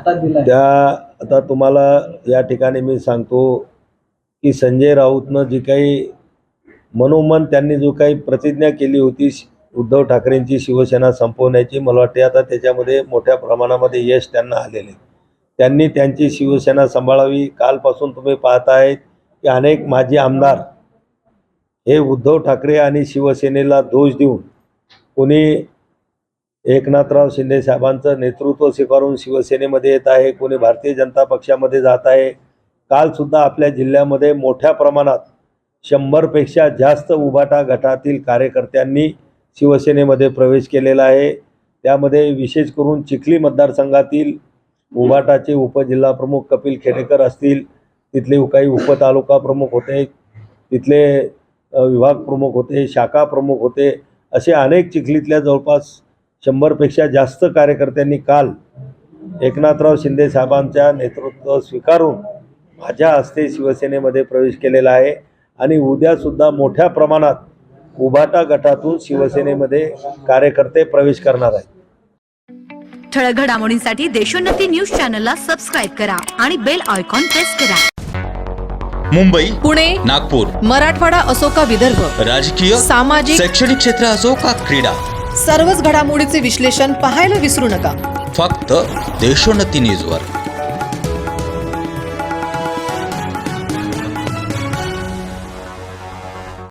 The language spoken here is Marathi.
आता दिला त्या आता तुम्हाला या ठिकाणी मी सांगतो की संजय राऊतनं जी काही मनोमन त्यांनी जो काही प्रतिज्ञा केली होती उद्धव ठाकरेंची शिवसेना संपवण्याची, मला वाटते आता त्याच्यामध्ये मोठ्या प्रमाणामध्ये यश त्यांना आलेले. त्यांनी त्यांची शिवसेना सांभाळावी. कालपासून तुम्ही पाहताय की अनेक माजी आमदार हे उद्धव ठाकरे आणि शिवसेनेला दोष देऊन कोणी एकनाथराव शिंदे साहेबांचं नेतृत्व स्वीकारून शिवसेनेमध्ये येत आहे, कोणी भारतीय जनता पक्षामध्ये जात आहे. कालसुद्धा आपल्या जिल्ह्यामध्ये मोठ्या प्रमाणात 100पेक्षा जास्त उभाटा गटातील कार्यकर्त्यांनी शिवसेनेमध्ये प्रवेश केलेला आहे. त्यामध्ये विशेष करून चिखली मतदारसंघातील उभाटाचे उपजिल्हाप्रमुख कपिल खेडेकर असतील, तिथले काही उपतालुका प्रमुख होते, तिथले विभाग प्रमुख होते, शाखा प्रमुख होते, असे अनेक चिखलीतल्या जवळपास 100पेक्षा जास्त कार्यकर्त्यांनी काल एकनाथराव शिंदे साहेबांच्या नेतृत्व स्वीकारून माझ्या हस्ते शिवसेनेमध्ये प्रवेश केलेला आहे. आणि उद्यासुद्धा मोठ्या प्रमाणात उभाटा गटातून शिवसेनेमध्ये कार्यकर्ते प्रवेश करणार आहेत. ठळक घडामोडींसाठी देशोन्नती न्यूज चॅनलला सबस्क्राईब करा आणि बेल आयकॉन प्रेस करा. मुंबई, पुणे, नागपूर, मराठवाडा असो का विदर्भ, राजकीय, सामाजिक, शैक्षणिक क्षेत्र असो का क्रीडा, सर्वच घडामोडीचे विश्लेषण पाहायला विसरू नका. फक्त देशोन्नती न्यूजवर.